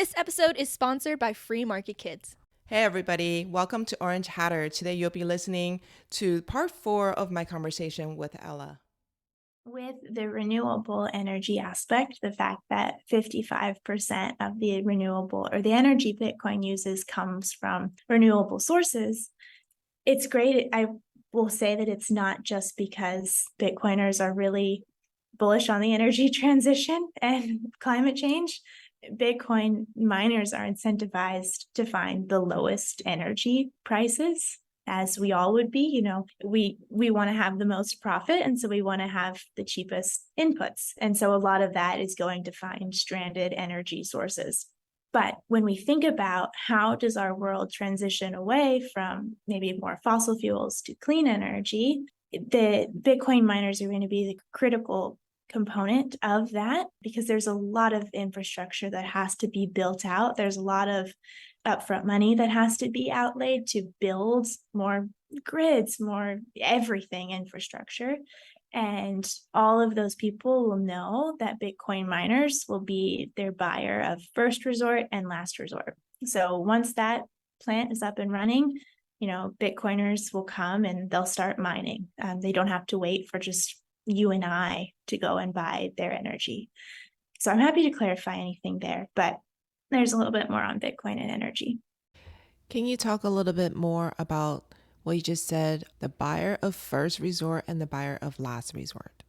This episode is sponsored by Free Market Kids. Hey everybody, welcome to Orange Hatter. Today you'll be listening to part 4 of my conversation with Ella. With the renewable energy aspect, the fact that 55% of the renewable or the energy Bitcoin uses comes from renewable sources, it's great. I will say that it's not just because Bitcoiners are really bullish on the energy transition and climate change. Bitcoin miners are incentivized to find the lowest energy prices, as we all would be. We want to have the most profit, and so we want to have the cheapest inputs. And so a lot of that is going to find stranded energy sources. But when we think about how does our world transition away from maybe more fossil fuels to clean energy, the Bitcoin miners are going to be the critical component of that, because there's a lot of infrastructure that has to be built out. There's a lot of upfront money that has to be outlaid to build more grids, more everything infrastructure. And all of those people will know that Bitcoin miners will be their buyer of first resort and last resort. So once that plant is up and running, Bitcoiners will come and they'll start mining. They don't have to wait for just you and I to go and buy their energy. So I'm happy to clarify anything there, but there's a little bit more on Bitcoin and energy. Can you talk a little bit more about what you just said, the buyer of first resort and the buyer of last resort?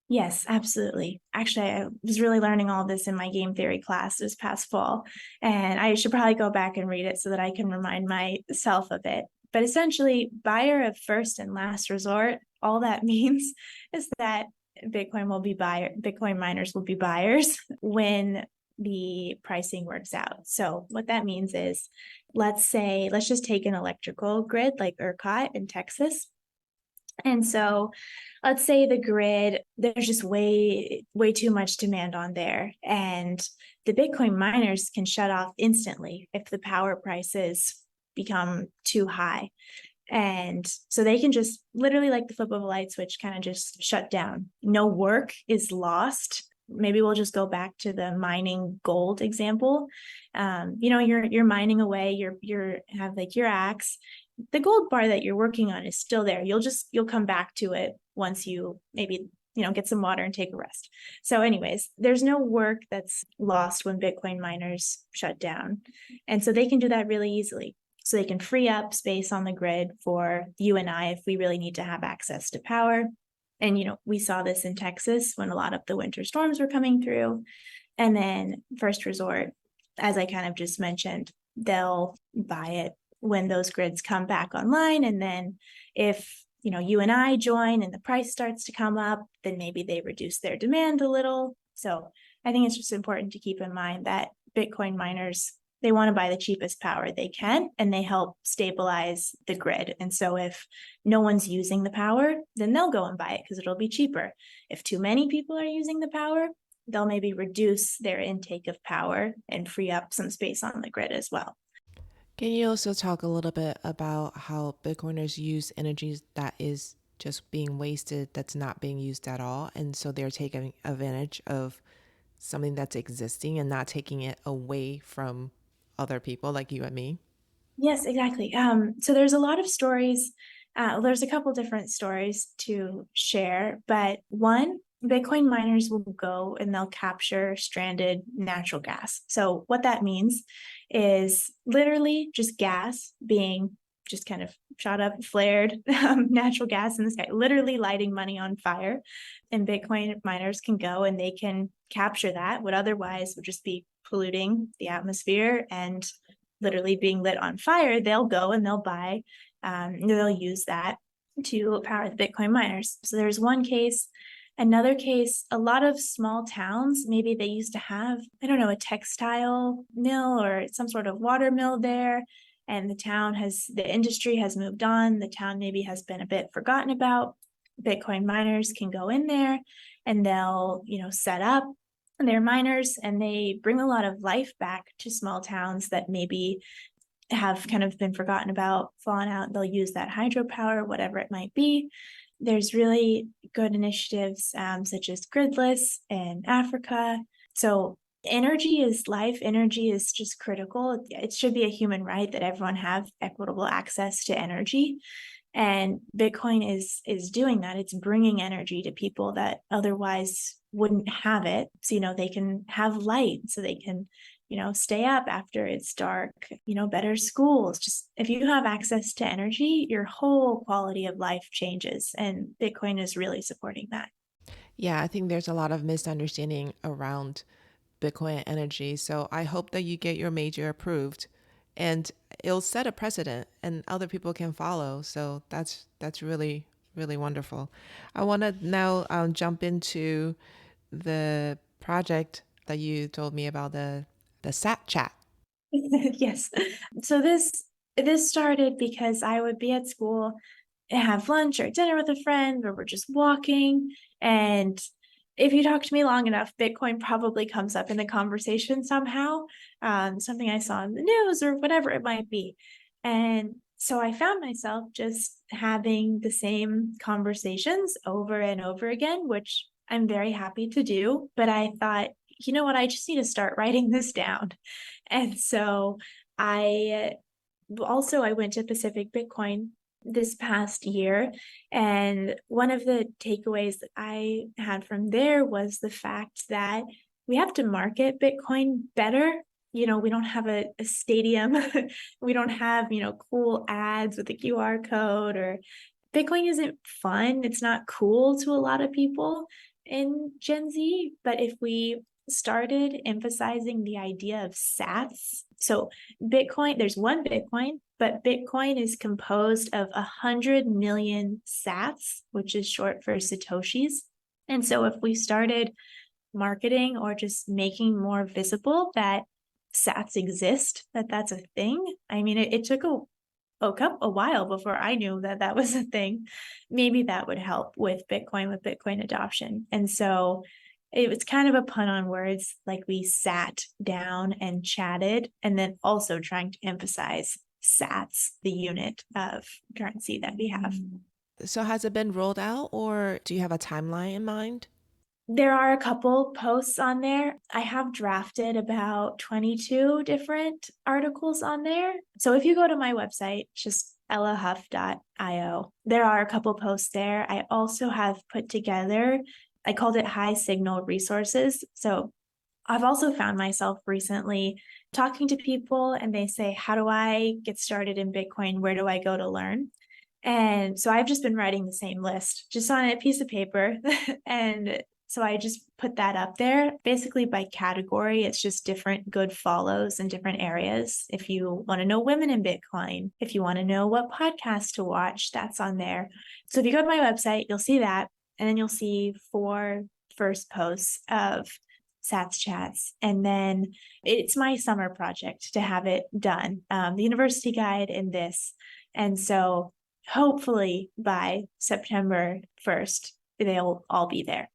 Yes, absolutely. Actually, I was really learning all this in my game theory class this past fall, and I should probably go back and read it so that I can remind myself of it. But essentially, buyer of first and last resort, all that means is that Bitcoin miners will be buyers when the pricing works out. So what that means is, let's just take an electrical grid like ERCOT in Texas. And so let's say the grid, there's just way too much demand on there. And the Bitcoin miners can shut off instantly if the power prices become too high. And so they can just literally, like the flip of a light switch, kind of just shut down. No work is lost. Maybe we'll just go back to the mining gold example. You're mining away, you have like your axe. The gold bar that you're working on is still there. You'll come back to it once you maybe get some water and take a rest. So anyways, there's no work that's lost when Bitcoin miners shut down. And so they can do that really easily. So they can free up space on the grid for you and I if we really need to have access to power. And we saw this in Texas when a lot of the winter storms were coming through. And then first resort, as I kind of just mentioned, they'll buy it when those grids come back online. And then if you and I join and the price starts to come up, then maybe they reduce their demand a little. So I think it's just important to keep in mind that Bitcoin miners, they want to buy the cheapest power they can, and they help stabilize the grid. And so if no one's using the power, then they'll go and buy it because it'll be cheaper. If too many people are using the power, they'll maybe reduce their intake of power and free up some space on the grid as well. Can you also talk a little bit about how Bitcoiners use energy that is just being wasted, that's not being used at all, and so they're taking advantage of something that's existing and not taking it away from other people like you and me? Yes, exactly. So there's a lot of stories. There's a couple different stories to share, but one, Bitcoin miners will go and they'll capture stranded natural gas. So what that means is literally just gas being just kind of shot up, flared, natural gas in the sky, literally lighting money on fire. And Bitcoin miners can go and they can capture that, what otherwise would just be polluting the atmosphere and literally being lit on fire. They'll go and they'll buy, they'll use that to power the Bitcoin miners. So there's one case. Another case, a lot of small towns, maybe they used to have, a textile mill or some sort of water mill there. And the industry has moved on. The town maybe has been a bit forgotten about. Bitcoin miners can go in there and they'll, set up their miners, and they bring a lot of life back to small towns that maybe have kind of been forgotten about, fallen out. They'll use that hydropower, whatever it might be. There's really good initiatives such as Gridless in Africa. So Energy is life. Energy is just critical. It should be a human right that everyone have equitable access to energy. And Bitcoin is doing that. It's bringing energy to people that otherwise wouldn't have it. So, they can have light, so they can, stay up after it's dark, better schools. Just if you have access to energy, your whole quality of life changes. And Bitcoin is really supporting that. Yeah, I think there's a lot of misunderstanding around Bitcoin energy. So I hope that you get your major approved and it'll set a precedent and other people can follow. So that's really, really wonderful. I want to now jump into the project that you told me about, the SAT chat. Yes. So this started because I would be at school and have lunch or dinner with a friend, or we're just walking. And if you talk to me long enough, Bitcoin probably comes up in the conversation somehow, something I saw in the news or whatever it might be. And so I found myself just having the same conversations over and over again, which I'm very happy to do. But I thought, you know what, I just need to start writing this down. And so I I went to Pacific Bitcoin this past year. And one of the takeaways that I had from there was the fact that we have to market Bitcoin better. We don't have a stadium. We don't have, cool ads with a QR code, or Bitcoin isn't fun. It's not cool to a lot of people in Gen Z. But if we started emphasizing the idea of sats, so Bitcoin, there's one Bitcoin, but Bitcoin is composed of 100 million sats, which is short for Satoshis. And so if we started marketing or just making more visible that sats exist, that that's a thing. I mean, it took a while before I knew that that was a thing. Maybe that would help with Bitcoin adoption. And so it was kind of a pun on words, like we sat down and chatted, and then also trying to emphasize sats, the unit of currency that we have. So has it been rolled out or do you have a timeline in mind? There are a couple posts on there. I have drafted about 22 different articles on there. So if you go to my website, just ellahuff.io, there are a couple posts there. I also have put together, I called it high signal resources. So I've also found myself recently talking to people and they say, how do I get started in Bitcoin? Where do I go to learn? And so I've just been writing the same list just on a piece of paper. And so I just put that up there basically by category. It's just different good follows in different areas. If you want to know women in Bitcoin, if you want to know what podcast to watch, that's on there. So if you go to my website, you'll see that. And then you'll see 4 first posts of Sats chats. And then it's my summer project to have it done, the university guide and this. And so hopefully by September 1st, they'll all be there.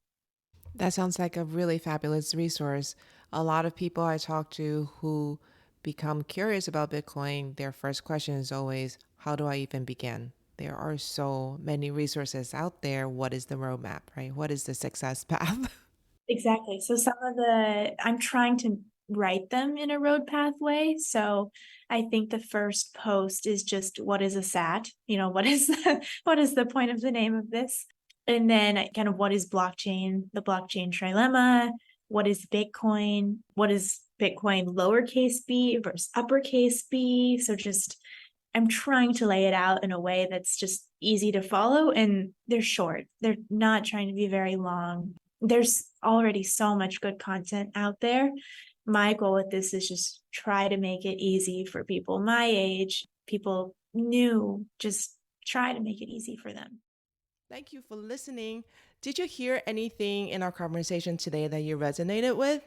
That sounds like a really fabulous resource. A lot of people I talk to who become curious about Bitcoin, their first question is always, how do I even begin? There are so many resources out there. What is the roadmap, right? What is the success path? Exactly. So I'm trying to write them in a road pathway. So I think the first post is just, what is a SAT? What is what is the point of the name of this? And then kind of, what is blockchain, the blockchain trilemma? What is Bitcoin? What is Bitcoin lowercase b versus uppercase b? So just, I'm trying to lay it out in a way that's just easy to follow, and they're short. They're not trying to be very long. There's already so much good content out there. My goal with this is just try to make it easy for people my age, people new, just try to make it easy for them. Thank you for listening. Did you hear anything in our conversation today that you resonated with?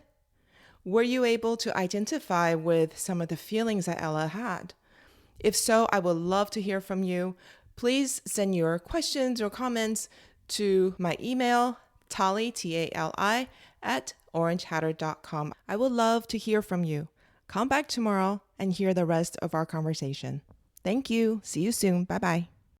Were you able to identify with some of the feelings that Ella had? If so, I would love to hear from you. Please send your questions or comments to my email, Tali, Tali, at orangehatter.com. I would love to hear from you. Come back tomorrow and hear the rest of our conversation. Thank you. See you soon. Bye bye.